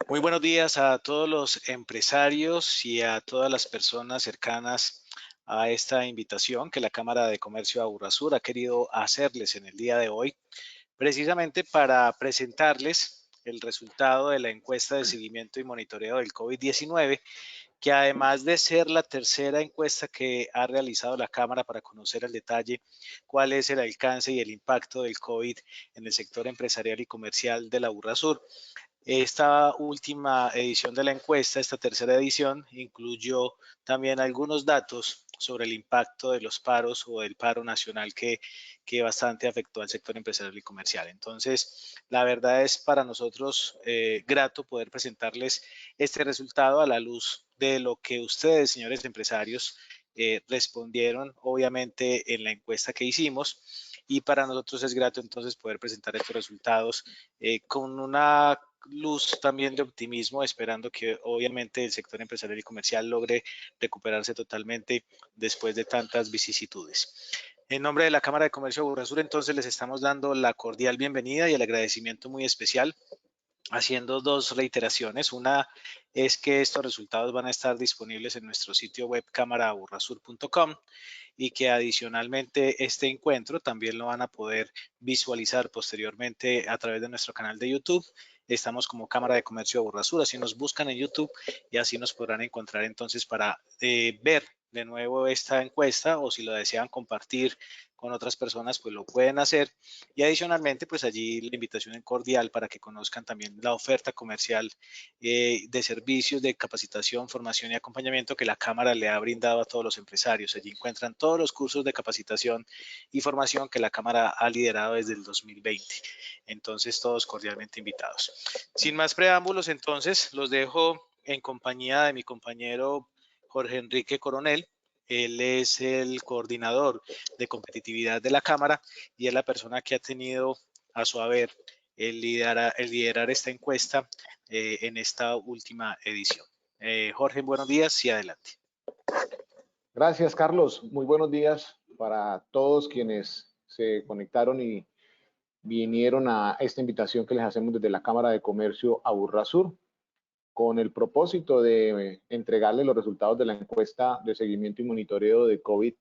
Muy buenos días a todos los empresarios y a todas las personas cercanas a esta invitación que la Cámara de Comercio de Aburrasur ha querido hacerles en el día de hoy, precisamente para presentarles el resultado de la encuesta de seguimiento y monitoreo del COVID-19, que además de ser la tercera encuesta que ha realizado la Cámara para conocer al detalle cuál es el alcance y el impacto del COVID en el sector empresarial y comercial de la Aburrasur. Esta última edición de la encuesta, esta tercera edición, incluyó también algunos datos sobre el impacto de los paros o del paro nacional que bastante afectó al sector empresarial y comercial. Entonces, la verdad es para nosotros grato poder presentarles este resultado a la luz de lo que ustedes, señores empresarios, respondieron obviamente en la encuesta que hicimos, y para nosotros es grato entonces poder presentar estos resultados con una luz también de optimismo, esperando que obviamente el sector empresarial y comercial logre recuperarse totalmente después de tantas vicisitudes. En nombre de la Cámara de Comercio de Aburrasur, entonces les estamos dando la cordial bienvenida y el agradecimiento muy especial, haciendo dos reiteraciones. Una es que estos resultados van a estar disponibles en nuestro sitio web cámaraaburrasur.com, y que adicionalmente este encuentro también lo van a poder visualizar posteriormente a través de nuestro canal de YouTube. Estamos como Cámara de Comercio de Aburrasur, así nos buscan en YouTube y así nos podrán encontrar entonces para ver de nuevo esta encuesta, o si lo desean compartir con otras personas, pues lo pueden hacer. Y adicionalmente, pues allí la invitación es cordial para que conozcan también la oferta comercial de servicios de capacitación, formación y acompañamiento que la Cámara le ha brindado a todos los empresarios. Allí encuentran todos los cursos de capacitación y formación que la Cámara ha liderado desde el 2020. Entonces, todos cordialmente invitados. Sin más preámbulos, entonces, los dejo en compañía de mi compañero Jorge Enrique Coronel. Él es el coordinador de competitividad de la Cámara y es la persona que ha tenido a su haber el liderar esta encuesta en esta última edición. Jorge, buenos días y adelante. Gracias, Carlos. Muy buenos días para todos quienes se conectaron y vinieron a esta invitación que les hacemos desde la Cámara de Comercio Aburrasur, con el propósito de entregarles los resultados de la encuesta de seguimiento y monitoreo de COVID,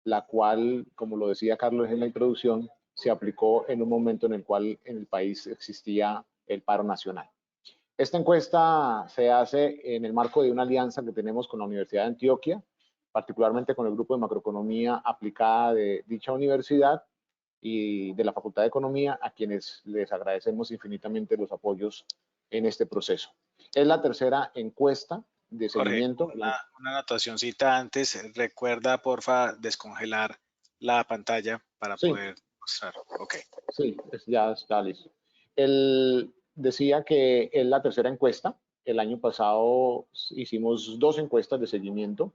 la cual, como lo decía Carlos en la introducción, se aplicó en un momento en el cual en el país existía el paro nacional. Esta encuesta se hace en el marco de una alianza que tenemos con la Universidad de Antioquia, particularmente con el grupo de macroeconomía aplicada de dicha universidad y de la Facultad de Economía, a quienes les agradecemos infinitamente los apoyos en este proceso. Es la tercera encuesta de Jorge, seguimiento. una anotacioncita antes. Recuerda, porfa, descongelar la pantalla para Sí, poder mostrar. Ok. sí, ya está listo. Él decía que es la tercera encuesta. El año pasado hicimos dos encuestas de seguimiento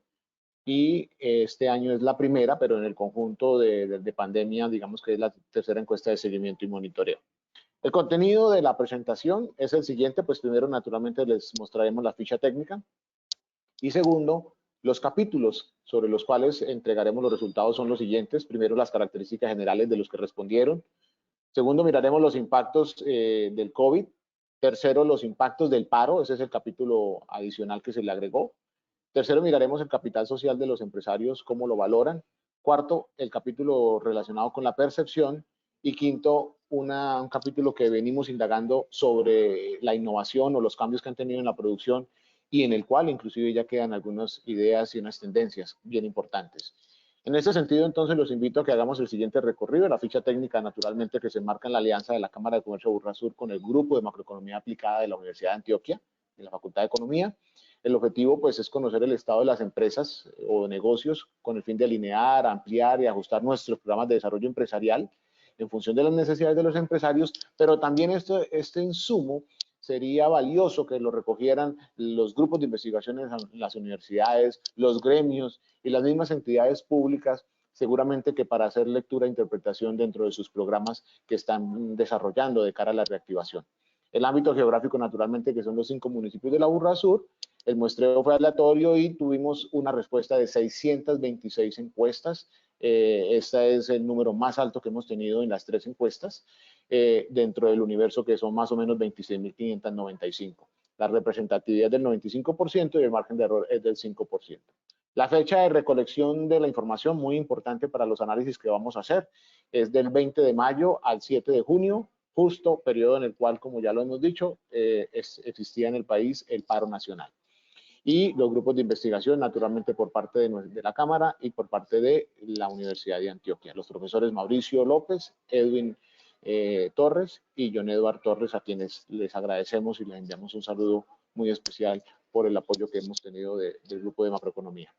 y este año es la primera, pero en el conjunto de pandemia, digamos que es la tercera encuesta de seguimiento y monitoreo. El contenido de la presentación es el siguiente, pues primero naturalmente les mostraremos la ficha técnica y segundo, los capítulos sobre los cuales entregaremos los resultados son los siguientes. Primero, las características generales de los que respondieron. Segundo, miraremos los impactos del COVID. Tercero, los impactos del paro. Ese es el capítulo adicional que se le agregó. Tercero, miraremos el capital social de los empresarios, cómo lo valoran. Cuarto, el capítulo relacionado con la percepción. Y quinto, un capítulo que venimos indagando sobre la innovación o los cambios que han tenido en la producción y en el cual inclusive ya quedan algunas ideas y unas tendencias bien importantes. En ese sentido, entonces, los invito a que hagamos el siguiente recorrido, la ficha técnica, naturalmente, que se enmarca en la alianza de la Cámara de Comercio Aburrasur con el Grupo de Macroeconomía Aplicada de la Universidad de Antioquia, de la Facultad de Economía. El objetivo, pues, es conocer el estado de las empresas o negocios con el fin de alinear, ampliar y ajustar nuestros programas de desarrollo empresarial en función de las necesidades de los empresarios, pero también este insumo sería valioso que lo recogieran los grupos de investigación en las universidades, los gremios y las mismas entidades públicas, seguramente que para hacer lectura e interpretación dentro de sus programas que están desarrollando de cara a la reactivación. El ámbito geográfico, naturalmente, que son los 5 municipios de la Aburrasur. El muestreo fue aleatorio y tuvimos una respuesta de 626 encuestas. Este es el número más alto que hemos tenido en las 3 encuestas, dentro del universo que son más o menos 26.595. La representatividad es del 95% y el margen de error es del 5%. La fecha de recolección de la información, muy importante para los análisis que vamos a hacer, es del 20 de mayo al 7 de junio, justo periodo en el cual, como ya lo hemos dicho, existía en el país el paro nacional. Y los grupos de investigación, naturalmente, por parte de la Cámara y por parte de la Universidad de Antioquia. Los profesores Mauricio López, Edwin Torres y John Edward Torres, a quienes les agradecemos y les enviamos un saludo muy especial por el apoyo que hemos tenido del grupo de macroeconomía.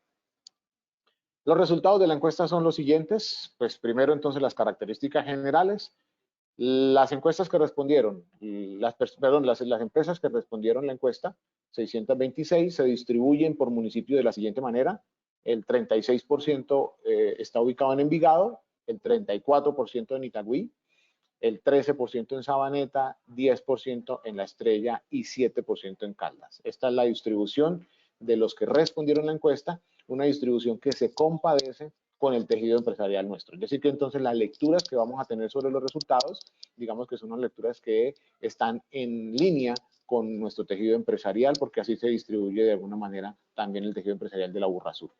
Los resultados de la encuesta son los siguientes. Pues primero, entonces, las características generales. Las encuestas que respondieron, las empresas que respondieron la encuesta, 626, se distribuyen por municipio de la siguiente manera. El 36% está ubicado en Envigado, el 34% en Itagüí, el 13% en Sabaneta, 10% en La Estrella y 7% en Caldas. Esta es la distribución de los que respondieron la encuesta, una distribución que se compadece con el tejido empresarial nuestro. Es decir, que entonces las lecturas que vamos a tener sobre los resultados, digamos que son unas lecturas que están en línea con nuestro tejido empresarial, porque así se distribuye de alguna manera también el tejido empresarial de la Burrasur.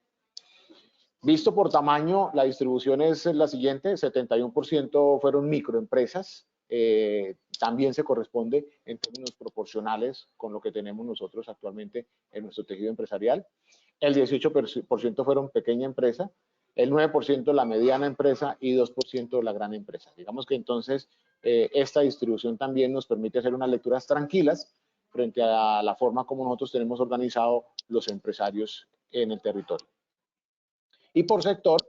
Visto por tamaño, la distribución es la siguiente: 71% fueron microempresas, también se corresponde en términos proporcionales con lo que tenemos nosotros actualmente en nuestro tejido empresarial. El 18% fueron pequeña empresa, el 9% la mediana empresa y 2% la gran empresa. Digamos que entonces esta distribución también nos permite hacer unas lecturas tranquilas frente a la forma como nosotros tenemos organizado los empresarios en el territorio. Y por sector,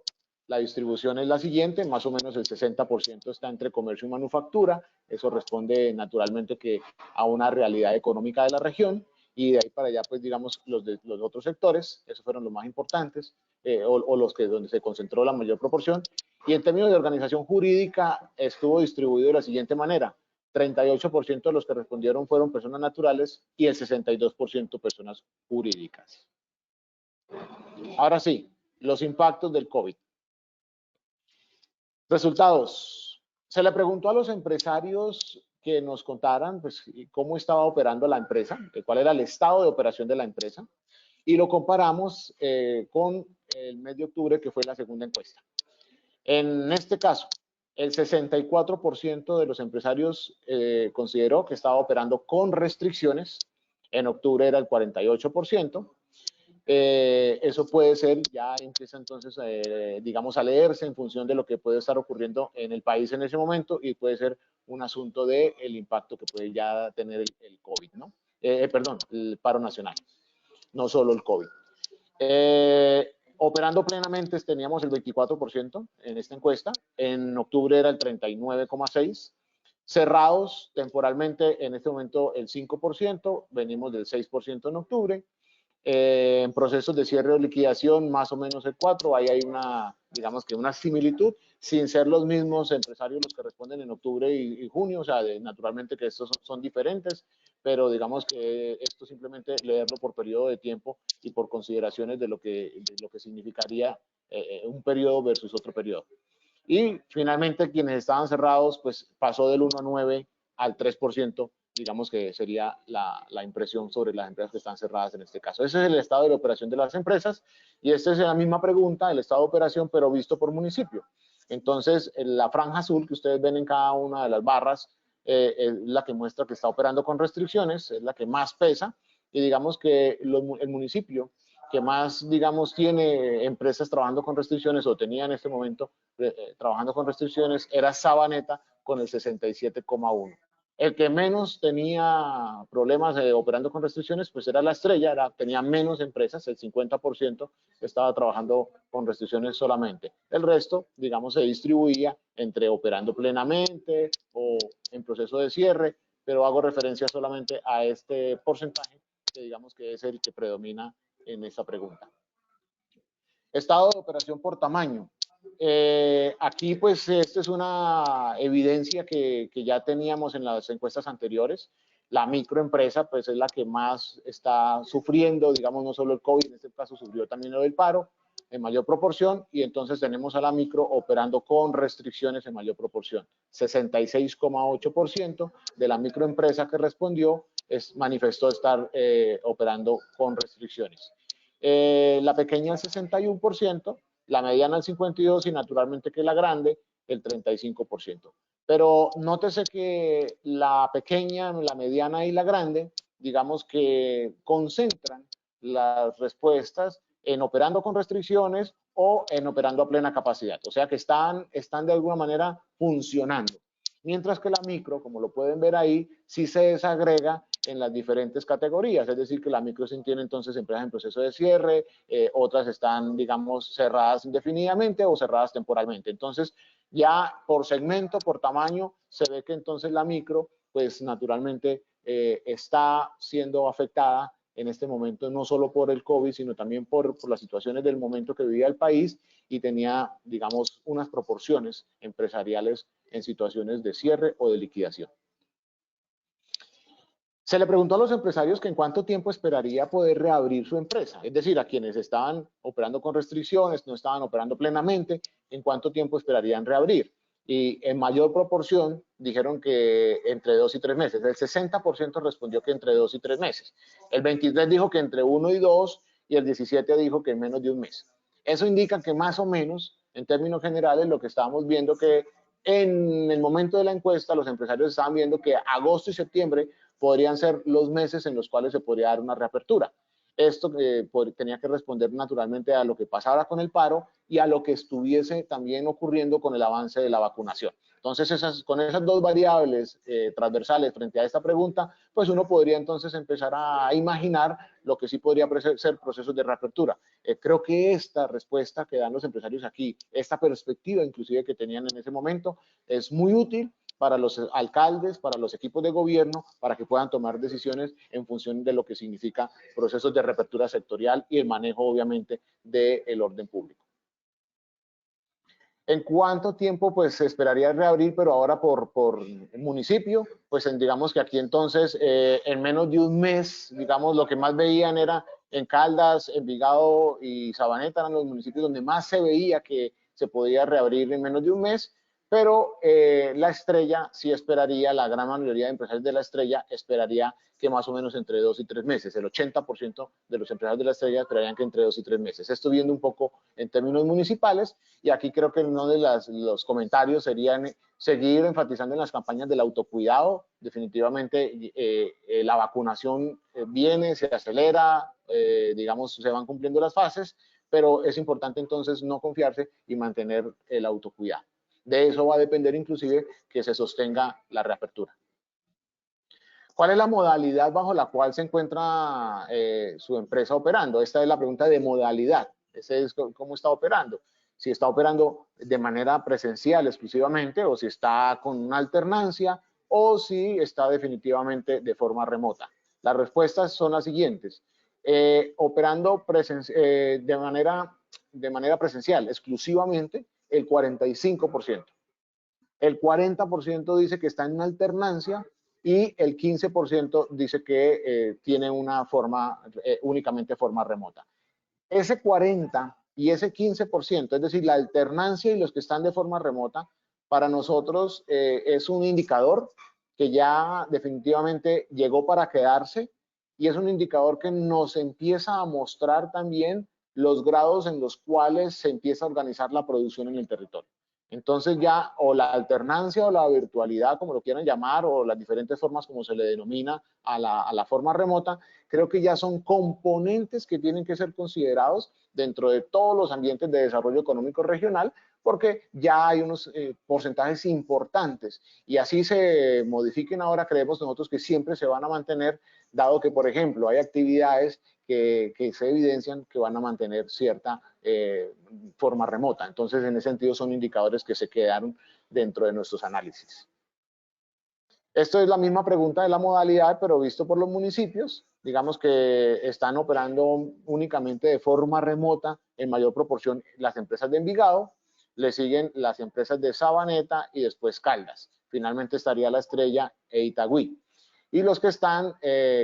la distribución es la siguiente: más o menos el 60% está entre comercio y manufactura. Eso responde naturalmente que a una realidad económica de la región, y de ahí para allá, pues digamos, los otros sectores, esos fueron los más importantes, o los que donde se concentró la mayor proporción. Y en términos de organización jurídica, estuvo distribuido de la siguiente manera: 38% de los que respondieron fueron personas naturales y el 62% personas jurídicas. Ahora sí, los impactos del COVID. Resultados. Se le preguntó a los empresarios que nos contaran pues, cómo estaba operando la empresa, cuál era el estado de operación de la empresa, y lo comparamos con el mes de octubre, que fue la segunda encuesta. En este caso, el 64% de los empresarios consideró que estaba operando con restricciones. En octubre era el 48%. Eso puede ser, ya empieza entonces, digamos, a leerse en función de lo que puede estar ocurriendo en el país en ese momento, y puede ser un asunto del impacto que puede ya tener el COVID, ¿no? Perdón, el paro nacional, no solo el COVID. Operando plenamente teníamos el 24% en esta encuesta, en octubre era el 39,6%. Cerrados temporalmente en este momento el 5%, venimos del 6% en octubre. En procesos de cierre o liquidación, más o menos el 4%, ahí hay una, digamos que una similitud, sin ser los mismos empresarios los que responden en octubre y junio, o sea, naturalmente que estos son diferentes, pero digamos que esto simplemente leerlo por periodo de tiempo y por consideraciones de lo que significaría un periodo versus otro periodo. Y finalmente, quienes estaban cerrados, pues pasó del 1 a 9 al 3%, digamos que sería la impresión sobre las empresas que están cerradas en este caso. Ese es el estado de la operación de las empresas, y esta es la misma pregunta, el estado de operación, pero visto por municipio. Entonces, la franja azul que ustedes ven en cada una de las barras es la que muestra que está operando con restricciones, es la que más pesa, y digamos que el municipio que más, digamos, tiene empresas trabajando con restricciones, o tenía en este momento trabajando con restricciones, era Sabaneta con el 67,1%. El que menos tenía problemas operando con restricciones, pues era La Estrella, tenía menos empresas, el 50% estaba trabajando con restricciones solamente. El resto, digamos, se distribuía entre operando plenamente o en proceso de cierre, pero hago referencia solamente a este porcentaje, que digamos que es el que predomina en esta pregunta. Estado de operación por tamaño. Aquí pues esta es una evidencia que ya teníamos en las encuestas anteriores. La microempresa pues es la que más está sufriendo, digamos, no solo el COVID, en este caso sufrió también lo del paro en mayor proporción, y entonces tenemos a la micro operando con restricciones en mayor proporción. 66,8% de la microempresa que respondió manifestó estar operando con restricciones. La pequeña el 61%, la mediana el 52% y naturalmente que la grande el 35%. Pero nótese que la pequeña, la mediana y la grande, digamos que concentran las respuestas en operando con restricciones o en operando a plena capacidad. O sea que están de alguna manera funcionando. Mientras que la micro, como lo pueden ver ahí, sí se desagrega en las diferentes categorías, es decir, que la micro sí tiene entonces empresas en proceso de cierre, otras están, digamos, cerradas indefinidamente o cerradas temporalmente. Entonces, ya por segmento, por tamaño, se ve que entonces la micro, pues naturalmente está siendo afectada en este momento, no solo por el COVID, sino también por las situaciones del momento que vivía el país y tenía, digamos, unas proporciones empresariales en situaciones de cierre o de liquidación. Se le preguntó a los empresarios que en cuánto tiempo esperaría poder reabrir su empresa, es decir, a quienes estaban operando con restricciones, no estaban operando plenamente, en cuánto tiempo esperarían reabrir. Y en mayor proporción dijeron que entre 2 y 3 meses. El 60% respondió que entre 2 y 3 meses. El 23% dijo que entre 1 y 2 y el 17% dijo que en menos de un mes. Eso indica que más o menos, en términos generales, lo que estábamos viendo que en el momento de la encuesta, los empresarios estaban viendo que agosto y septiembre podrían ser los meses en los cuales se podría dar una reapertura. Esto tenía que responder naturalmente a lo que pasara con el paro y a lo que estuviese también ocurriendo con el avance de la vacunación. Entonces, con esas dos variables transversales frente a esta pregunta, pues uno podría entonces empezar a imaginar lo que sí podría ser procesos de reapertura. Creo que esta respuesta que dan los empresarios aquí, esta perspectiva inclusive que tenían en ese momento, es muy útil para los alcaldes, para los equipos de gobierno, para que puedan tomar decisiones en función de lo que significa procesos de reapertura sectorial y el manejo, obviamente, del orden público. ¿En cuánto tiempo pues se esperaría reabrir, pero ahora por municipio? Pues digamos que aquí entonces en menos de un mes, digamos, lo que más veían era en Caldas, Envigado y Sabaneta, eran los municipios donde más se veía que se podía reabrir en menos de un mes, pero la Estrella sí esperaría, la gran mayoría de empresarios de la Estrella esperaría que más o menos entre 2 y 3 meses. El 80% de los empresarios de la Estrella esperarían que entre 2 y 3 meses. Esto viendo un poco en términos municipales, y aquí creo que uno de los comentarios serían seguir enfatizando en las campañas del autocuidado. Definitivamente la vacunación viene, se acelera, digamos, se van cumpliendo las fases, pero es importante entonces no confiarse y mantener el autocuidado. De eso va a depender inclusive que se sostenga la reapertura. ¿Cuál es la modalidad bajo la cual se encuentra su empresa operando? Esta es la pregunta de modalidad. Ese es cómo está operando. Si está operando de manera presencial exclusivamente o si está con una alternancia o si está definitivamente de forma remota. Las respuestas son las siguientes. Operando de manera presencial exclusivamente, el 45%. El 40% dice que está en una alternancia y el 15% dice que tiene una forma, únicamente forma remota. Ese 40 y ese 15%, es decir, la alternancia y los que están de forma remota, para nosotros es un indicador que ya definitivamente llegó para quedarse y es un indicador que nos empieza a mostrar también los grados en los cuales se empieza a organizar la producción en el territorio. Entonces ya o la alternancia o la virtualidad, como lo quieran llamar, o las diferentes formas como se le denomina a la forma remota, creo que ya son componentes que tienen que ser considerados dentro de todos los ambientes de desarrollo económico regional, porque ya hay unos porcentajes importantes y así se modifiquen ahora, creemos nosotros que siempre se van a mantener, dado que, por ejemplo, hay actividades que se evidencian que van a mantener cierta forma remota. Entonces, en ese sentido, son indicadores que se quedaron dentro de nuestros análisis. Esto es la misma pregunta de la modalidad, pero visto por los municipios. Digamos que están operando únicamente de forma remota, en mayor proporción, las empresas de Envigado, le siguen las empresas de Sabaneta y después Caldas. Finalmente estaría La Estrella e Itagüí. Y los que están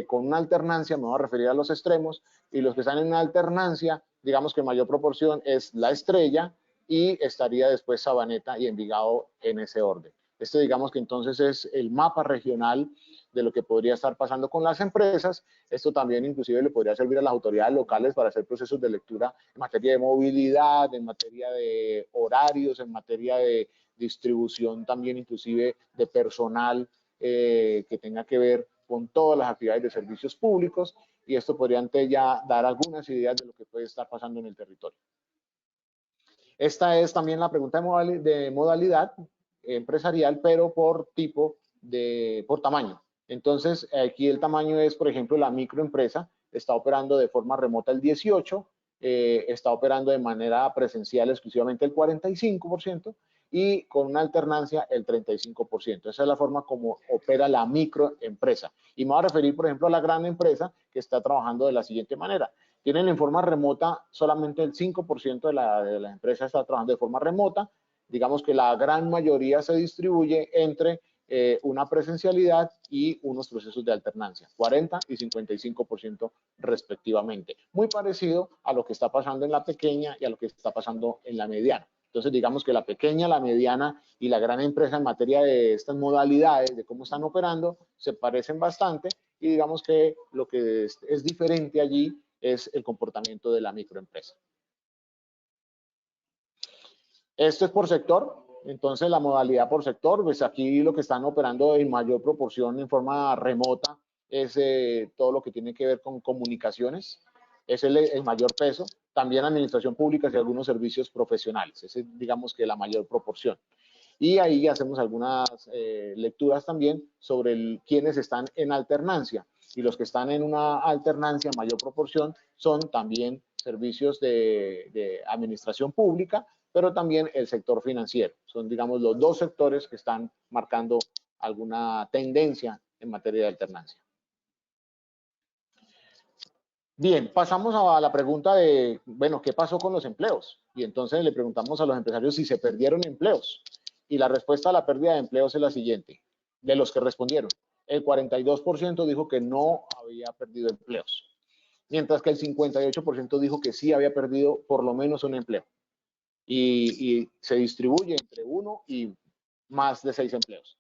con una alternancia, me voy a referir a los extremos, y los que están en una alternancia, digamos que en mayor proporción es La Estrella y estaría después Sabaneta y Envigado en ese orden. Este digamos que entonces es el mapa regional de lo que podría estar pasando con las empresas. Esto también inclusive le podría servir a las autoridades locales para hacer procesos de lectura en materia de movilidad, en materia de horarios, en materia de distribución también inclusive de personal que tenga que ver con todas las actividades de servicios públicos, y esto podría antes ya dar algunas ideas de lo que puede estar pasando en el territorio. Esta es también la pregunta de modalidad empresarial, pero por tipo por tamaño. Entonces, aquí el tamaño es, por ejemplo, la microempresa está operando de forma remota el 18%, está operando de manera presencial exclusivamente el 45% y con una alternancia el 35%. Esa es la forma como opera la microempresa. Y me voy a referir, por ejemplo, a la gran empresa que está trabajando de la siguiente manera. Tienen en forma remota solamente el 5% de la empresa está trabajando de forma remota. Digamos que la gran mayoría se distribuye entre una presencialidad y unos procesos de alternancia, 40 y 55% respectivamente. Muy parecido a lo que está pasando en la pequeña y a lo que está pasando en la mediana. Entonces, digamos que la pequeña, la mediana y la gran empresa en materia de estas modalidades, de cómo están operando, se parecen bastante, y digamos que lo que es diferente allí es el comportamiento de la microempresa. Esto es por sector. Entonces, la modalidad por sector, pues aquí lo que están operando en mayor proporción en forma remota es todo lo que tiene que ver con comunicaciones, es el mayor peso, también administración pública y algunos servicios profesionales, ese es digamos que la mayor proporción. Y ahí hacemos algunas lecturas también sobre quienes están en alternancia, y los que están en una alternancia en mayor proporción son también servicios de administración pública, pero también el sector financiero. Son, digamos, los dos sectores que están marcando alguna tendencia en materia de alternancia. Bien, pasamos a la pregunta de, bueno, ¿qué pasó con los empleos? Y entonces le preguntamos a los empresarios si se perdieron empleos. Y la respuesta a la pérdida de empleos es la siguiente, de los que respondieron. El 42% dijo que no había perdido empleos, mientras que el 58% dijo que sí había perdido por lo menos un empleo. Y se distribuye entre 1 y más de 6 empleos.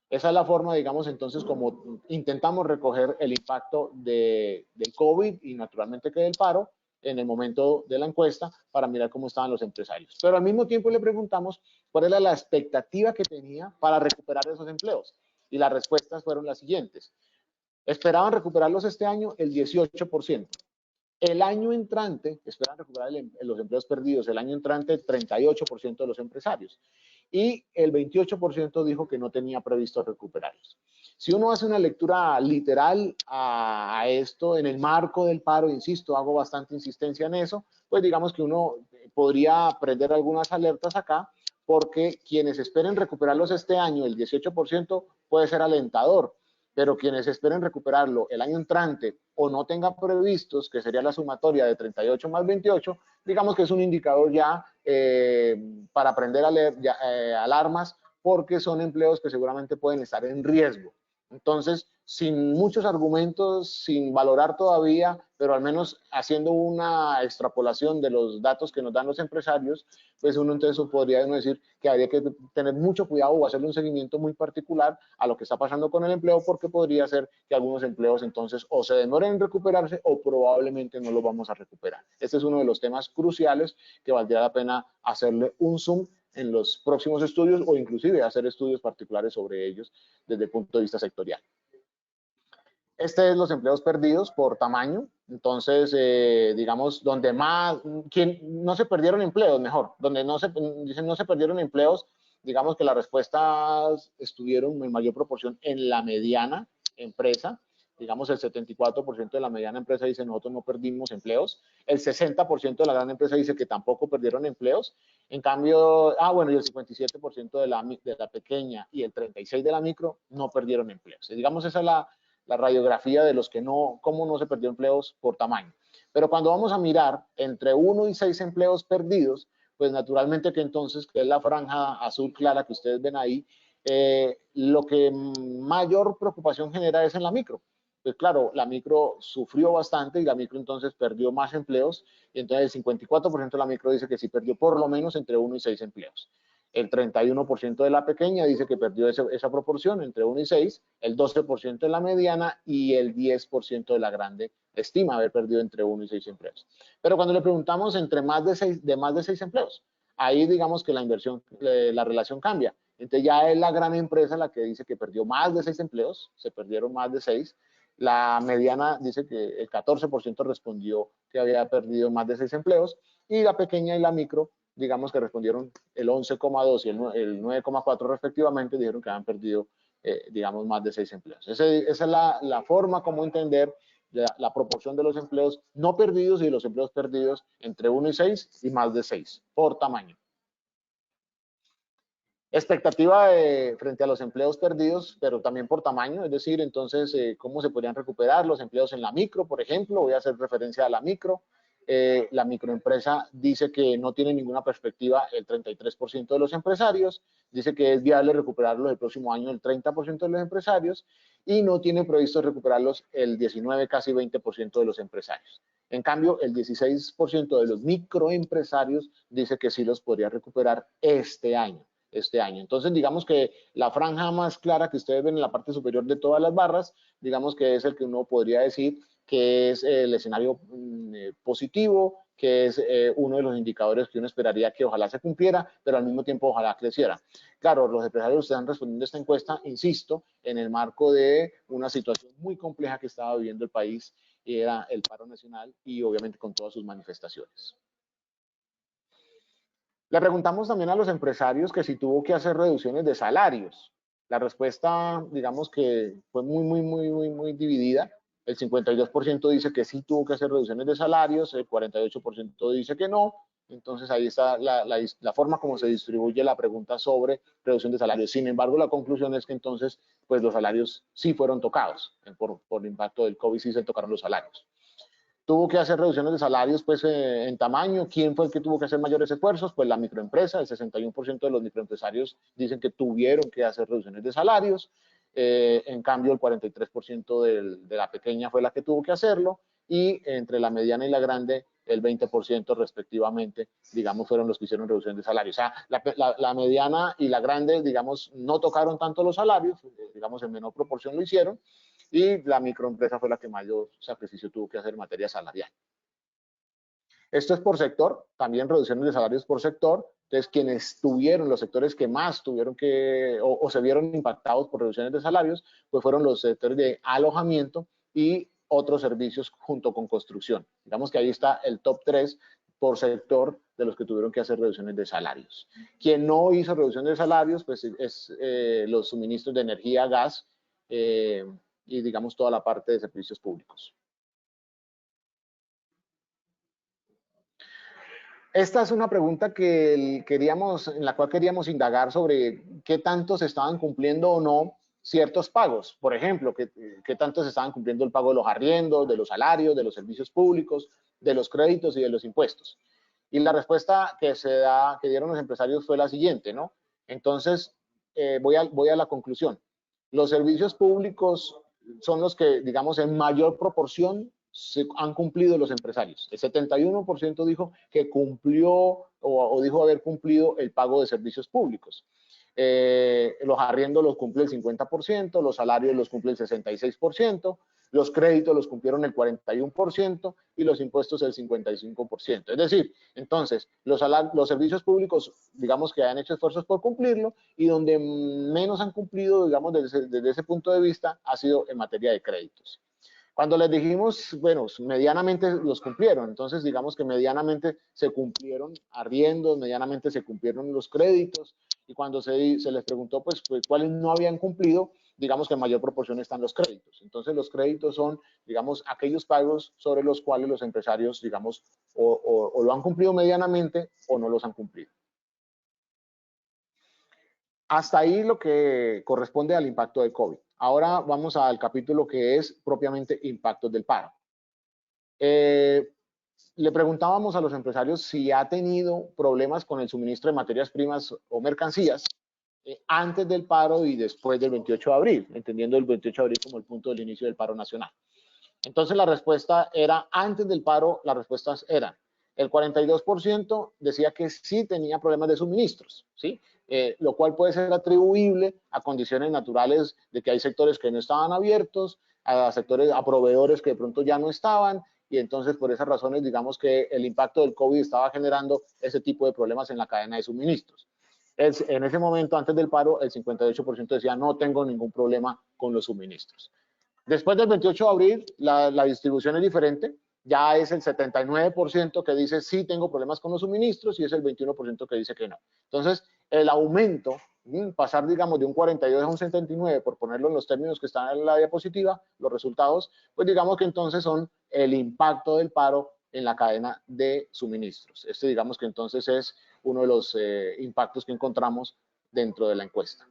Esa es la forma, digamos, entonces, como intentamos recoger el impacto del COVID y naturalmente que del paro en el momento de la encuesta para mirar cómo estaban los empresarios. Pero al mismo tiempo le preguntamos cuál era la expectativa que tenía para recuperar esos empleos. Y las respuestas fueron las siguientes. Esperaban recuperarlos este año el 18%. El año entrante, esperan recuperar los empleos perdidos, el año entrante el 38% de los empresarios. Y el 28% dijo que no tenía previsto recuperarlos. Si uno hace una lectura literal a esto en el marco del paro, insisto, hago bastante insistencia en eso, pues digamos que uno podría prender algunas alertas acá, porque quienes esperen recuperarlos este año, el 18%, puede ser alentador, pero quienes esperen recuperarlo el año entrante o no tengan previstos, que sería la sumatoria de 38 más 28, digamos que es un indicador ya para prender alarmas, porque son empleos que seguramente pueden estar en riesgo. Entonces, sin muchos argumentos, sin valorar todavía, pero al menos haciendo una extrapolación de los datos que nos dan los empresarios, pues uno entonces podría decir que habría que tener mucho cuidado o hacerle un seguimiento muy particular a lo que está pasando con el empleo, porque podría ser que algunos empleos entonces o se demoren en recuperarse o probablemente no los vamos a recuperar. Este es uno de los temas cruciales que valdría la pena hacerle un zoom en los próximos estudios o inclusive hacer estudios particulares sobre ellos desde el punto de vista sectorial. Este es los empleos perdidos por tamaño. Entonces, digamos, donde más, no se perdieron empleos, mejor, donde dicen no se perdieron empleos, digamos que las respuestas estuvieron en mayor proporción en la mediana empresa. Digamos, el 74% de la mediana empresa dice nosotros no perdimos empleos. El 60% de la gran empresa dice que tampoco perdieron empleos. En cambio, bueno, y el 57% de la pequeña y el 36% de la micro no perdieron empleos. Digamos, esa es la radiografía de los que no, cómo no se perdió empleos por tamaño. Pero cuando vamos a mirar entre 1 y 6 empleos perdidos, pues naturalmente que entonces, que es la franja azul clara que ustedes ven ahí, lo que mayor preocupación genera es en la micro. Pues claro, la micro sufrió bastante y la micro entonces perdió más empleos, y entonces el 54% de la micro dice que sí perdió por lo menos entre 1 y 6 empleos. El 31% de la pequeña dice que perdió esa proporción entre 1 y 6, el 12% de la mediana y el 10% de la grande estima haber perdido entre 1 y 6 empleos. Pero cuando le preguntamos entre más de 6 empleos, ahí digamos que la inversión, la relación cambia. Entonces ya es la gran empresa la que dice que perdió más de 6 empleos, se perdieron más de 6. La mediana dice que el 14% respondió que había perdido más de 6 empleos y la pequeña y la micro, digamos que respondieron el 11,2 y el 9,4 respectivamente, dijeron que habían perdido, digamos, más de 6 empleos. Esa es la forma como entender la proporción de los empleos no perdidos y de los empleos perdidos entre 1 y 6 y más de 6 por tamaño. Expectativa frente a los empleos perdidos, pero también por tamaño, es decir, entonces, ¿cómo se podrían recuperar los empleos en la micro, por ejemplo? Voy a hacer referencia a la micro. La microempresa dice que no tiene ninguna perspectiva el 33% de los empresarios, dice que es viable recuperarlos el próximo año el 30% de los empresarios y no tiene previsto recuperarlos el 19, casi 20% de los empresarios. En cambio, el 16% de los microempresarios dice que sí los podría recuperar este año. Entonces, digamos que la franja más clara que ustedes ven en la parte superior de todas las barras, digamos que es el que uno podría decir que es el escenario positivo, que es uno de los indicadores que uno esperaría que ojalá se cumpliera, pero al mismo tiempo ojalá creciera. Claro, los empresarios están respondiendo a esta encuesta, insisto, en el marco de una situación muy compleja que estaba viviendo el país, y era el paro nacional y obviamente con todas sus manifestaciones. Le preguntamos también a los empresarios que si tuvo que hacer reducciones de salarios. La respuesta, digamos que fue muy dividida. El 52% dice que sí tuvo que hacer reducciones de salarios, el 48% dice que no. Entonces ahí está la forma como se distribuye la pregunta sobre reducción de salarios. Sin embargo, la conclusión es que entonces, pues los salarios sí fueron tocados. Por el impacto del COVID sí se tocaron los salarios. Tuvo que hacer reducciones de salarios pues en tamaño. ¿Quién fue el que tuvo que hacer mayores esfuerzos? Pues la microempresa. El 61% de los microempresarios dicen que tuvieron que hacer reducciones de salarios. En cambio, el 43% de la pequeña fue la que tuvo que hacerlo. Y entre la mediana y la grande, el 20% respectivamente, digamos, fueron los que hicieron reducción de salarios. O sea, la mediana y la grande, digamos, no tocaron tanto los salarios, digamos, en menor proporción lo hicieron, y la microempresa fue la que mayor sacrificio tuvo que hacer en materia salarial. Esto es por sector, también reducciones de salarios por sector. Entonces, quienes tuvieron, los sectores que más tuvieron que, o se vieron impactados por reducciones de salarios, pues fueron los sectores de alojamiento y otros servicios junto con construcción. Digamos que ahí está el top 3 por sector de los que tuvieron que hacer reducciones de salarios. Quien no hizo reducción de salarios, pues es los suministros de energía, gas, y digamos toda la parte de servicios públicos. Esta es una pregunta en la cual queríamos indagar sobre qué tanto se estaban cumpliendo o no ciertos pagos. Por ejemplo, qué tanto se estaban cumpliendo el pago de los arriendos, de los salarios, de los servicios públicos, de los créditos y de los impuestos. Y la respuesta que dieron los empresarios fue la siguiente, ¿no? Entonces, voy a la conclusión. Los servicios públicos son los que, digamos, en mayor proporción se han cumplido los empresarios. El 71% dijo que cumplió o dijo haber cumplido el pago de servicios públicos. Los arriendos los cumple el 50%, los salarios los cumple el 66%, los créditos los cumplieron el 41% y los impuestos el 55%. Es decir, entonces, los servicios públicos, digamos que han hecho esfuerzos por cumplirlo, y donde menos han cumplido, digamos, desde ese punto de vista, ha sido en materia de créditos. Cuando les dijimos, bueno, medianamente los cumplieron, entonces digamos que medianamente se cumplieron arriendos, medianamente se cumplieron los créditos, y cuando se les preguntó pues cuáles no habían cumplido, digamos que en mayor proporción están los créditos. Entonces los créditos son, digamos, aquellos pagos sobre los cuales los empresarios, digamos, o lo han cumplido medianamente o no los han cumplido. Hasta ahí lo que corresponde al impacto de COVID. Ahora vamos al capítulo que es propiamente impactos del paro. Le preguntábamos a los empresarios si ha tenido problemas con el suministro de materias primas o mercancías antes del paro y después del 28 de abril, entendiendo el 28 de abril como el punto del inicio del paro nacional. Entonces la respuesta era, antes del paro, las respuestas eran, el 42% decía que sí tenía problemas de suministros, ¿sí? lo cual puede ser atribuible a condiciones naturales de que hay sectores que no estaban abiertos, a sectores, a proveedores que de pronto ya no estaban, y entonces por esas razones digamos que el impacto del COVID estaba generando ese tipo de problemas en la cadena de suministros. En ese momento, antes del paro, el 58% decía no tengo ningún problema con los suministros. Después del 28 de abril, la distribución es diferente. Ya es el 79% que dice sí tengo problemas con los suministros y es el 21% que dice que no. Entonces, el aumento, pasar digamos de un 42 a un 79, por ponerlo en los términos que están en la diapositiva, los resultados, pues digamos que entonces son el impacto del paro en la cadena de suministros. Este digamos que entonces es uno de los impactos que encontramos dentro de la encuesta.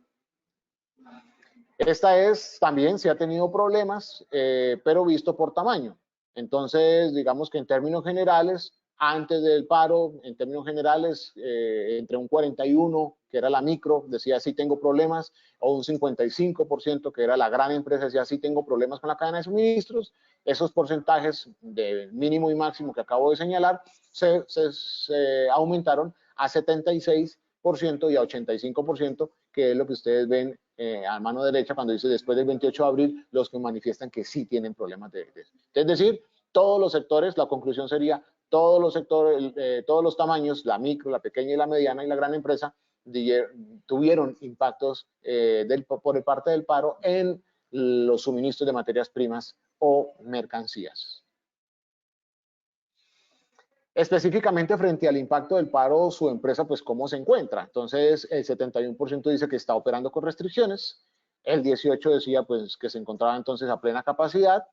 Esta es también, sí ha tenido problemas, pero visto por tamaño. Entonces, digamos que en términos generales, antes del paro, en términos generales, entre un 41, que era la micro, decía sí tengo problemas, o un 55%, que era la gran empresa, decía sí tengo problemas con la cadena de suministros. Esos porcentajes de mínimo y máximo que acabo de señalar se aumentaron a 76% y a 85%, que es lo que ustedes ven a mano derecha cuando dice después del 28 de abril, los que manifiestan que sí tienen problemas de eso. Es decir, todos los sectores, la conclusión sería, todos los sectores, todos los tamaños, la micro, la pequeña y la mediana y la gran empresa, tuvieron impactos por parte del paro en los suministros de materias primas o mercancías. Específicamente frente al impacto del paro, su empresa, pues, ¿cómo se encuentra? Entonces, el 71% dice que está operando con restricciones, el 18% decía, pues, que se encontraba entonces a plena capacidad,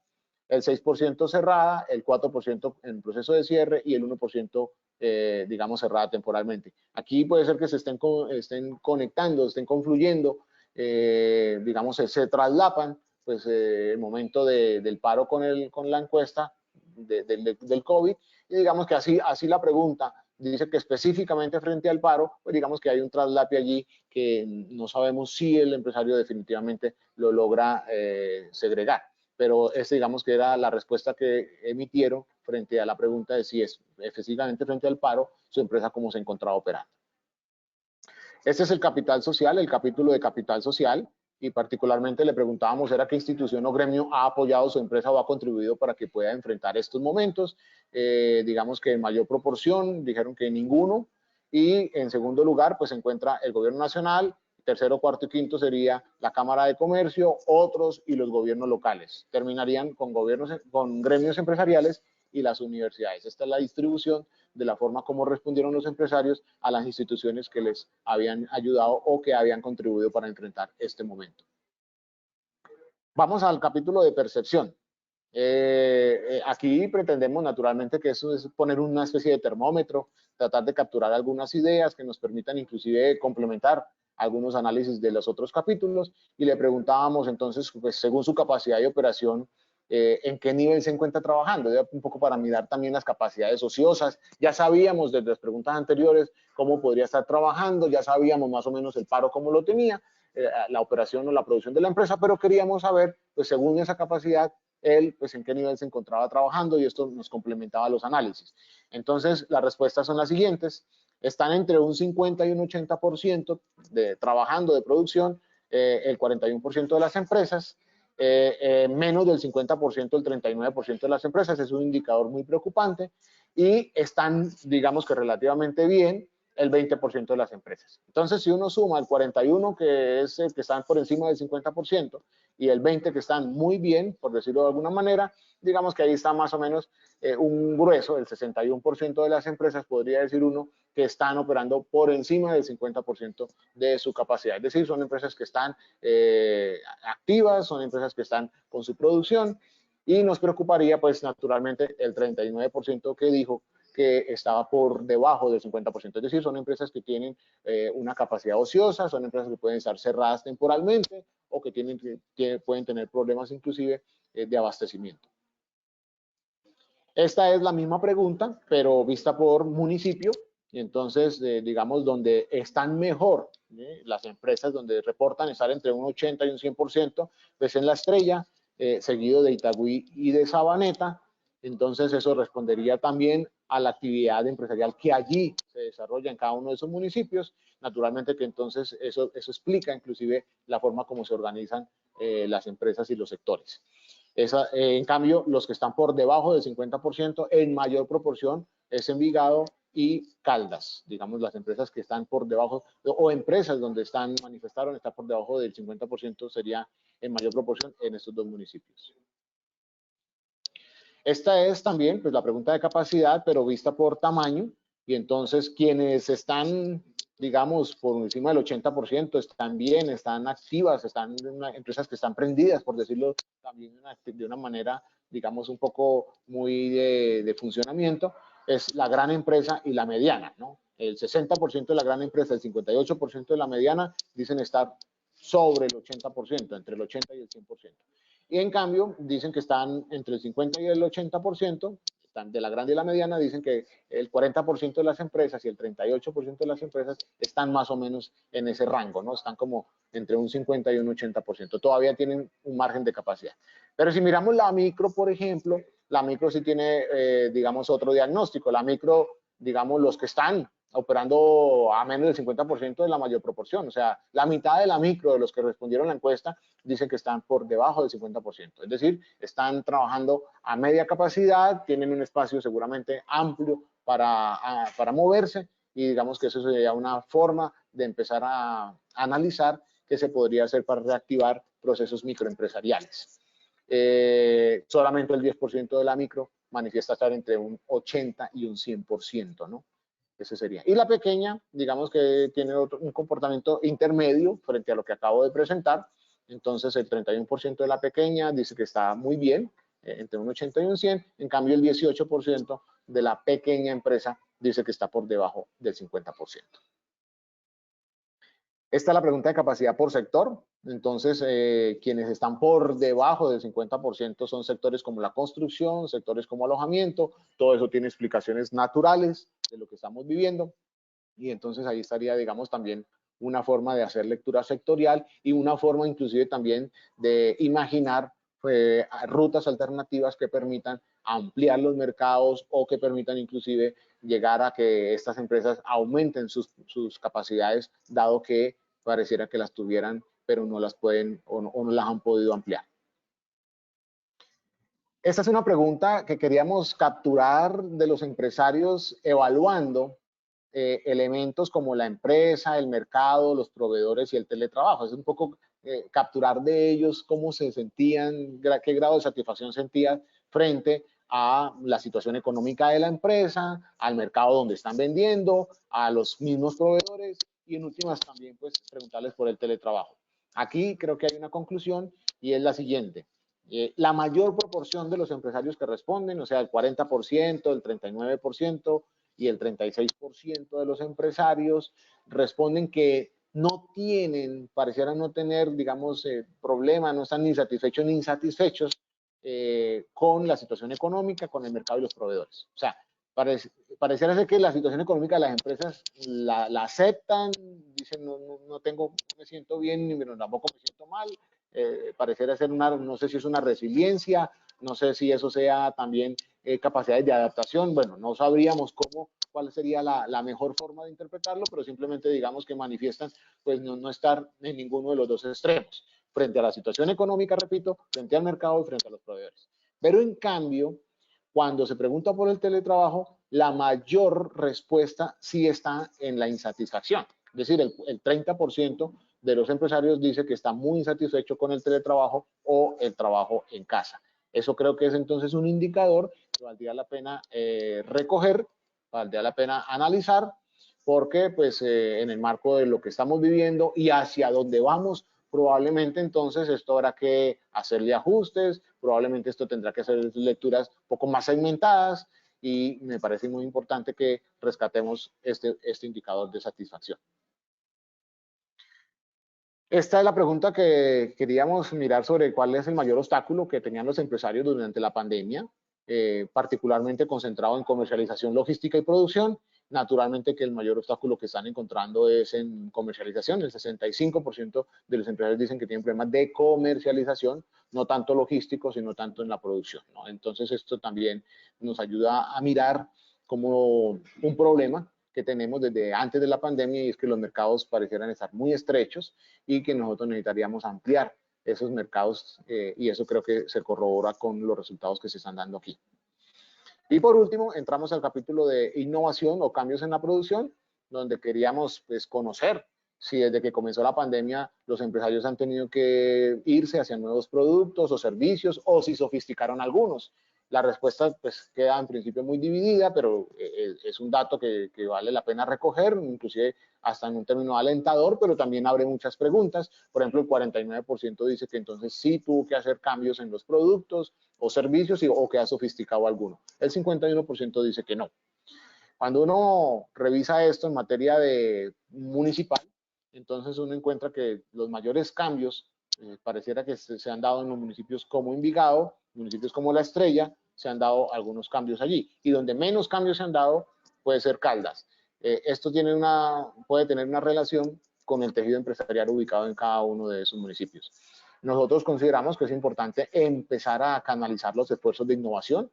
el 6% cerrada, el 4% en proceso de cierre y el 1%, digamos, cerrada temporalmente. Aquí puede ser que se estén conectando, estén confluyendo, digamos, se traslapan, pues, el momento del paro con la encuesta del COVID, y digamos que así la pregunta dice que específicamente frente al paro, pues digamos que hay un traslape allí que no sabemos si el empresario definitivamente lo logra segregar. Pero digamos que era la respuesta que emitieron frente a la pregunta de si es específicamente frente al paro, su empresa cómo se encontraba operando. Este es el capital social, el capítulo de capital social, y particularmente le preguntábamos era qué institución o gremio ha apoyado su empresa o ha contribuido para que pueda enfrentar estos momentos. Digamos que en mayor proporción dijeron que ninguno, y en segundo lugar pues se encuentra el gobierno nacional, tercero, cuarto y quinto sería la Cámara de Comercio, otros y los gobiernos locales. Terminarían con gremios empresariales y las universidades. Esta es la distribución de la forma como respondieron los empresarios a las instituciones que les habían ayudado o que habían contribuido para enfrentar este momento. Vamos al capítulo de percepción. Aquí pretendemos naturalmente que eso es poner una especie de termómetro, tratar de capturar algunas ideas que nos permitan inclusive complementar algunos análisis de los otros capítulos, y le preguntábamos entonces, pues según su capacidad de operación, en qué nivel se encuentra trabajando, un poco para mirar también las capacidades ociosas. Ya sabíamos desde las preguntas anteriores cómo podría estar trabajando, ya sabíamos más o menos el paro cómo lo tenía, la operación o la producción de la empresa, pero queríamos saber, pues según esa capacidad, él, pues en qué nivel se encontraba trabajando, y esto nos complementaba los análisis. Entonces, las respuestas son las siguientes. Están entre un 50 y un 80% trabajando de producción, el 41% de las empresas, menos del 50%, el 39% de las empresas. Es un indicador muy preocupante, y están, digamos que relativamente bien, el 20% de las empresas. Entonces, si uno suma el 41, que es el que están por encima del 50%, y el 20 que están muy bien, por decirlo de alguna manera, digamos que ahí está más o menos un grueso, el 61% de las empresas, podría decir uno, que están operando por encima del 50% de su capacidad. Es decir, son empresas que están activas, son empresas que están con su producción, y nos preocuparía, pues naturalmente, el 39% que dijo que estaba por debajo del 50%, es decir, son empresas que tienen una capacidad ociosa, son empresas que pueden estar cerradas temporalmente o que pueden tener problemas inclusive de abastecimiento. Esta es la misma pregunta, pero vista por municipio, y entonces, digamos, donde están mejor las empresas, donde reportan estar entre un 80 y un 100%, pues en La Estrella, seguido de Itagüí y de Sabaneta. Entonces eso respondería también a la actividad empresarial que allí se desarrolla en cada uno de esos municipios. Naturalmente que entonces eso explica inclusive la forma como se organizan las empresas y los sectores. En cambio, los que están por debajo del 50% en mayor proporción es Envigado y Caldas, digamos las empresas que están por debajo, o empresas donde manifestaron estar por debajo del 50% sería en mayor proporción en estos dos municipios. Esta es también pues, la pregunta de capacidad, pero vista por tamaño, y entonces quienes están, digamos, por encima del 80% están bien, están activas, están empresas que están prendidas, por decirlo también de una manera, digamos, un poco muy de funcionamiento, es la gran empresa y la mediana, ¿no? El 60% de la gran empresa, el 58% de la mediana dicen estar sobre el 80%, entre el 80 y el 100%. Y en cambio, dicen que están entre el 50 y el 80%, están de la grande y la mediana, dicen que el 40% de las empresas y el 38% de las empresas están más o menos en ese rango, ¿no? Están como entre un 50 y un 80%. Todavía tienen un margen de capacidad. Pero si miramos la micro, por ejemplo, la micro sí tiene, digamos, otro diagnóstico. La micro, digamos, los que están operando a menos del 50% de la mayor proporción. O sea, la mitad de la micro de los que respondieron la encuesta dicen que están por debajo del 50%. Es decir, están trabajando a media capacidad, tienen un espacio seguramente amplio para moverse y digamos que eso sería una forma de empezar a analizar qué se podría hacer para reactivar procesos microempresariales. Solamente el 10% de la micro manifiesta estar entre un 80 y un 100%, ¿no? Ese sería. Y la pequeña, digamos que tiene un comportamiento intermedio frente a lo que acabo de presentar. Entonces, el 31% de la pequeña dice que está muy bien, entre un 80 y un 100. En cambio, el 18% de la pequeña empresa dice que está por debajo del 50%. Esta es la pregunta de capacidad por sector. Entonces, quienes están por debajo del 50% son sectores como la construcción, sectores como alojamiento. Todo eso tiene explicaciones naturales de lo que estamos viviendo. Y entonces ahí estaría, digamos, también una forma de hacer lectura sectorial y una forma inclusive también de imaginar rutas alternativas que permitan ampliar los mercados o que permitan inclusive llegar a que estas empresas aumenten sus capacidades, dado que pareciera que las tuvieran, pero no las pueden o no las han podido ampliar. Esta es una pregunta que queríamos capturar de los empresarios evaluando elementos como la empresa, el mercado, los proveedores y el teletrabajo. Es un poco capturar de ellos cómo se sentían, qué grado de satisfacción sentían frente a la situación económica de la empresa, al mercado donde están vendiendo, a los mismos proveedores y en últimas también pues preguntarles por el teletrabajo. Aquí creo que hay una conclusión y es la siguiente. La mayor proporción de los empresarios que responden, o sea, el 40%, el 39%, y el 36% de los empresarios responden que no tienen, parecieran no tener, digamos, problema, no están ni satisfechos ni insatisfechos con la situación económica, con el mercado y los proveedores. O sea, pareciera ser que la situación económica de las empresas la aceptan, dicen no tengo, no me siento bien, pero tampoco me siento mal. Pareciera ser no sé si es una resiliencia, no sé si eso sea también capacidades de adaptación. Bueno, no sabríamos cuál sería la mejor forma de interpretarlo, pero simplemente digamos que manifiestan pues no estar en ninguno de los dos extremos, frente a la situación económica, repito, frente al mercado y frente a los proveedores. Pero en cambio, cuando se pregunta por el teletrabajo, la mayor respuesta sí está en la insatisfacción. Es decir, el 30% de los empresarios dice que está muy insatisfecho con el teletrabajo o el trabajo en casa. Eso creo que es entonces un indicador que valdría la pena recoger, valdría la pena analizar, porque pues en el marco de lo que estamos viviendo y hacia dónde vamos, probablemente entonces esto habrá que hacerle ajustes, probablemente esto tendrá que hacer lecturas un poco más segmentadas y me parece muy importante que rescatemos este indicador de satisfacción. Esta es la pregunta que queríamos mirar sobre cuál es el mayor obstáculo que tenían los empresarios durante la pandemia, particularmente concentrado en comercialización, logística y producción. Naturalmente que el mayor obstáculo que están encontrando es en comercialización. El 65% de los empresarios dicen que tienen problemas de comercialización, no tanto logístico, sino tanto en la producción, ¿no? Entonces esto también nos ayuda a mirar como un problema que tenemos desde antes de la pandemia, y es que los mercados parecieran estar muy estrechos y que nosotros necesitaríamos ampliar esos mercados, y eso creo que se corrobora con los resultados que se están dando aquí. Y por último, entramos al capítulo de innovación o cambios en la producción, donde queríamos pues, conocer si desde que comenzó la pandemia los empresarios han tenido que irse hacia nuevos productos o servicios, o si sofisticaron algunos. La respuesta pues queda en principio muy dividida, pero es un dato que vale la pena recoger, inclusive hasta en un término alentador, pero también abre muchas preguntas. Por ejemplo, el 49% dice que entonces sí tuvo que hacer cambios en los productos o servicios o que ha sofisticado alguno. El 51% dice que no. Cuando uno revisa esto en materia de municipal, entonces uno encuentra que los mayores cambios pareciera que se han dado en los municipios como Envigado, municipios como La Estrella, se han dado algunos cambios allí. Y donde menos cambios se han dado puede ser Caldas. Esto puede tener una relación con el tejido empresarial ubicado en cada uno de esos municipios. Nosotros consideramos que es importante empezar a canalizar los esfuerzos de innovación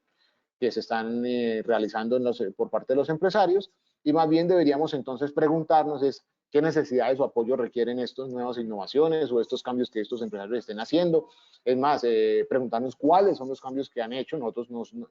que se están realizando por parte de los empresarios, y más bien deberíamos entonces preguntarnos es qué necesidades o apoyo requieren estas nuevas innovaciones o estos cambios que estos empresarios estén haciendo. Es más, preguntarnos cuáles son los cambios que han hecho.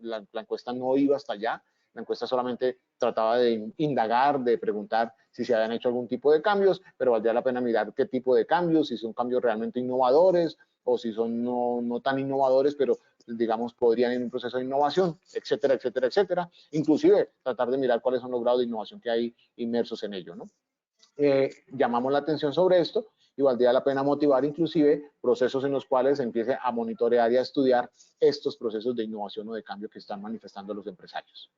La encuesta no iba hasta allá, la encuesta solamente trataba de indagar, de preguntar si se habían hecho algún tipo de cambios, pero valdría la pena mirar qué tipo de cambios, si son cambios realmente innovadores o si son no tan innovadores, pero digamos, podrían ir en un proceso de innovación, etcétera, etcétera, etcétera. Inclusive tratar de mirar cuáles son los grados de innovación que hay inmersos en ello, ¿no? Llamamos la atención sobre esto y valdría la pena motivar inclusive procesos en los cuales se empiece a monitorear y a estudiar estos procesos de innovación o de cambio que están manifestando los empresarios.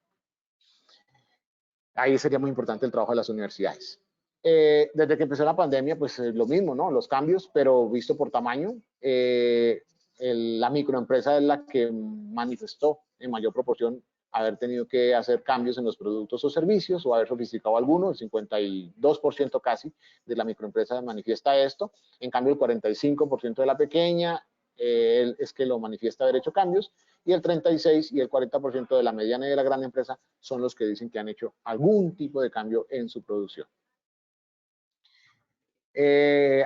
Ahí sería muy importante el trabajo de las universidades. Desde que empezó la pandemia, pues lo mismo, ¿no? Los cambios, pero visto por tamaño. La microempresa es la que manifestó en mayor proporción haber tenido que hacer cambios en los productos o servicios o haber sofisticado alguno. El 52% casi de la microempresa manifiesta esto. En cambio, el 45% de la pequeña es que lo manifiesta haber hecho cambios, y el 36 y el 40% de la mediana y de la gran empresa son los que dicen que han hecho algún tipo de cambio en su producción.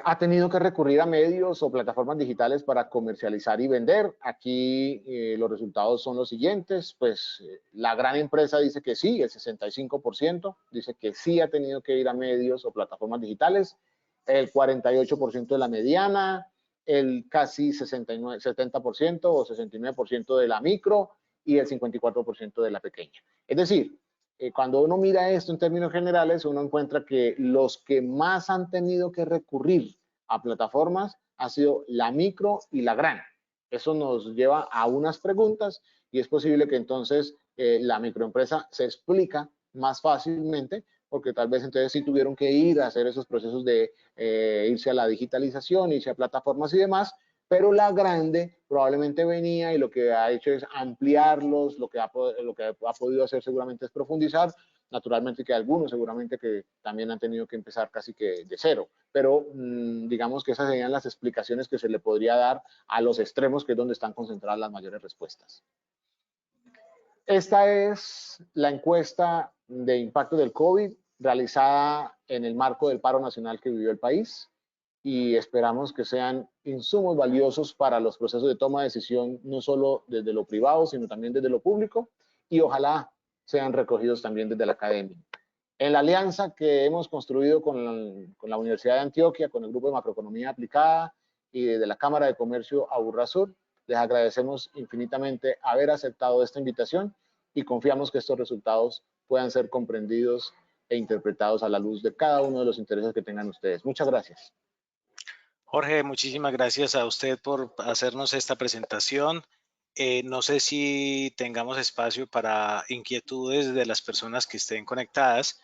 Ha tenido que recurrir a medios o plataformas digitales para comercializar y vender. Aquí los resultados son los siguientes. Pues la gran empresa dice que sí, el 65% dice que sí ha tenido que ir a medios o plataformas digitales. El 48% de la mediana, el casi 69, 70% o 69% de la micro y el 54% de la pequeña. Es decir, cuando uno mira esto en términos generales, uno encuentra que los que más han tenido que recurrir a plataformas ha sido la micro y la gran. Eso nos lleva a unas preguntas, y es posible que entonces la microempresa se explica más fácilmente, porque tal vez entonces sí tuvieron que ir a hacer esos procesos de irse a la digitalización, irse a plataformas y demás, pero la grande probablemente venía y lo que ha hecho es ampliarlos, lo que ha podido hacer seguramente es profundizar, naturalmente que algunos seguramente que también han tenido que empezar casi que de cero, pero digamos que esas serían las explicaciones que se le podría dar a los extremos, que es donde están concentradas las mayores respuestas. Esta es la encuesta de impacto del COVID realizada en el marco del paro nacional que vivió el país, y esperamos que sean insumos valiosos para los procesos de toma de decisión, no solo desde lo privado, sino también desde lo público, y ojalá sean recogidos también desde la academia. En la alianza que hemos construido con la Universidad de Antioquia, con el Grupo de Macroeconomía Aplicada y desde la Cámara de Comercio Aburrasur, les agradecemos infinitamente haber aceptado esta invitación y confiamos que estos resultados puedan ser comprendidos e interpretados a la luz de cada uno de los intereses que tengan ustedes. Muchas gracias. Jorge, muchísimas gracias a usted por hacernos esta presentación. No sé si tengamos espacio para inquietudes de las personas que estén conectadas.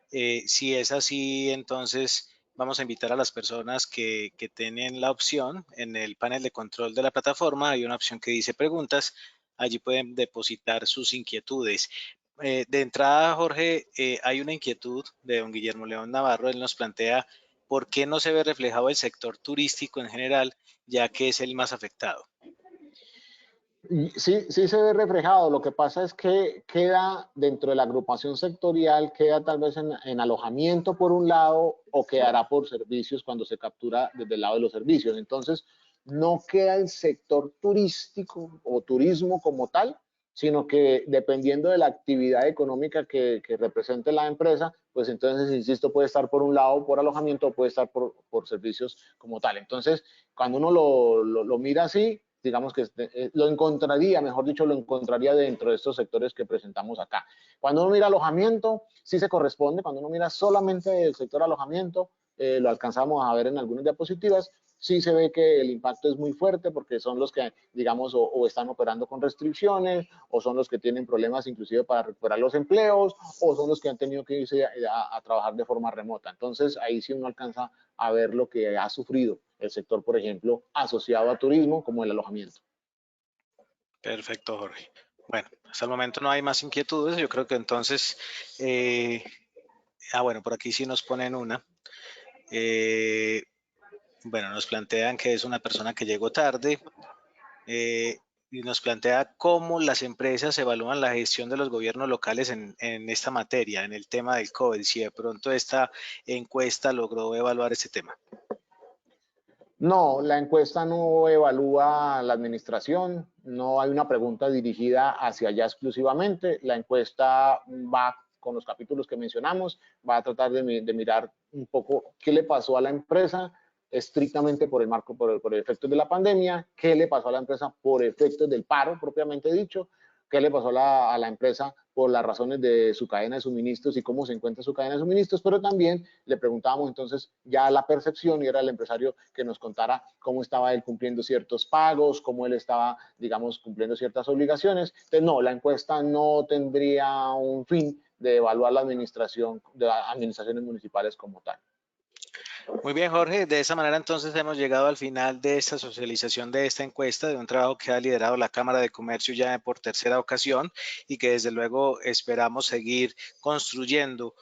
Si es así, entonces vamos a invitar a las personas que tienen la opción en el panel de control de la plataforma. Hay una opción que dice preguntas. Allí pueden depositar sus inquietudes. De entrada, Jorge, hay una inquietud de don Guillermo León Navarro. Él nos plantea por qué no se ve reflejado el sector turístico en general, ya que es el más afectado. Sí, sí se ve reflejado. Lo que pasa es que queda dentro de la agrupación sectorial, queda tal vez en alojamiento por un lado o quedará por servicios cuando se captura desde el lado de los servicios. Entonces, no queda el sector turístico o turismo como tal, sino que dependiendo de la actividad económica que represente la empresa, pues entonces, insisto, puede estar por un lado por alojamiento o puede estar por servicios como tal. Entonces, cuando uno lo mira así, digamos que lo encontraría, mejor dicho, lo encontraría dentro de estos sectores que presentamos acá. Cuando uno mira alojamiento, sí se corresponde, cuando uno mira solamente el sector alojamiento, lo alcanzamos a ver en algunas diapositivas, sí se ve que el impacto es muy fuerte porque son los que, digamos, o están operando con restricciones, o son los que tienen problemas inclusive para recuperar los empleos, o son los que han tenido que irse a trabajar de forma remota. Entonces, ahí sí uno alcanza a ver lo que ha sufrido el sector, por ejemplo, asociado a turismo, como el alojamiento. Perfecto, Jorge. Bueno, hasta el momento no hay más inquietudes. Yo creo que entonces, eh, bueno, por aquí sí nos ponen una. Eh, bueno, nos plantean que es una persona que llegó tarde eh, y nos plantea cómo las empresas evalúan la gestión de los gobiernos locales en esta materia, en el tema del COVID, si de pronto esta encuesta logró evaluar este tema. No, la encuesta no evalúa la administración, no hay una pregunta dirigida hacia allá exclusivamente. La encuesta va con los capítulos que mencionamos, va a tratar de mirar un poco qué le pasó a la empresa estrictamente por el marco, por el efecto de la pandemia, qué le pasó a la empresa por efectos del paro propiamente dicho, qué le pasó a la empresa por las razones de su cadena de suministros y cómo se encuentra su cadena de suministros, pero también le preguntábamos entonces ya la percepción y era el empresario que nos contara cómo estaba él cumpliendo ciertos pagos, cómo él estaba, digamos, cumpliendo ciertas obligaciones. Entonces, no, la encuesta no tendría un fin de evaluar la administración de las administraciones municipales como tal. Muy bien, Jorge. De esa manera entonces hemos llegado al final de esta socialización de esta encuesta, de un trabajo que ha liderado la Cámara de Comercio ya por tercera ocasión y que desde luego esperamos seguir construyendo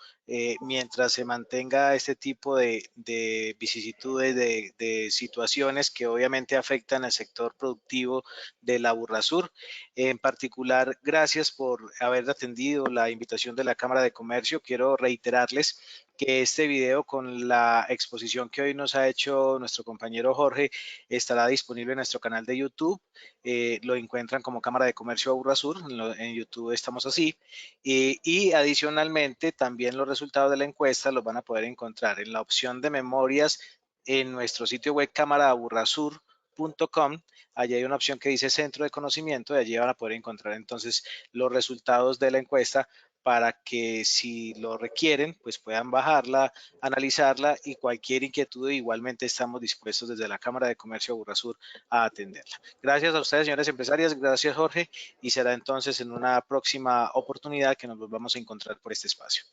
mientras se mantenga este tipo de vicisitudes, de situaciones que obviamente afectan al sector productivo de la Burrasur. En particular, gracias por haber atendido la invitación de la Cámara de Comercio. Quiero reiterarles que este video con la exposición que hoy nos ha hecho nuestro compañero Jorge estará disponible en nuestro canal de YouTube. Lo encuentran como Cámara de Comercio Aburrasur, en YouTube estamos así. Y adicionalmente también los resultados de la encuesta los van a poder encontrar en la opción de memorias en nuestro sitio web cámaraaburrasur.com. Allí hay una opción que dice Centro de Conocimiento y allí van a poder encontrar entonces los resultados de la encuesta para que si lo requieren, pues puedan bajarla, analizarla y cualquier inquietud igualmente estamos dispuestos desde la Cámara de Comercio de Burrasur a atenderla. Gracias a ustedes, señores empresarias, gracias Jorge y será entonces en una próxima oportunidad que nos volvamos a encontrar por este espacio.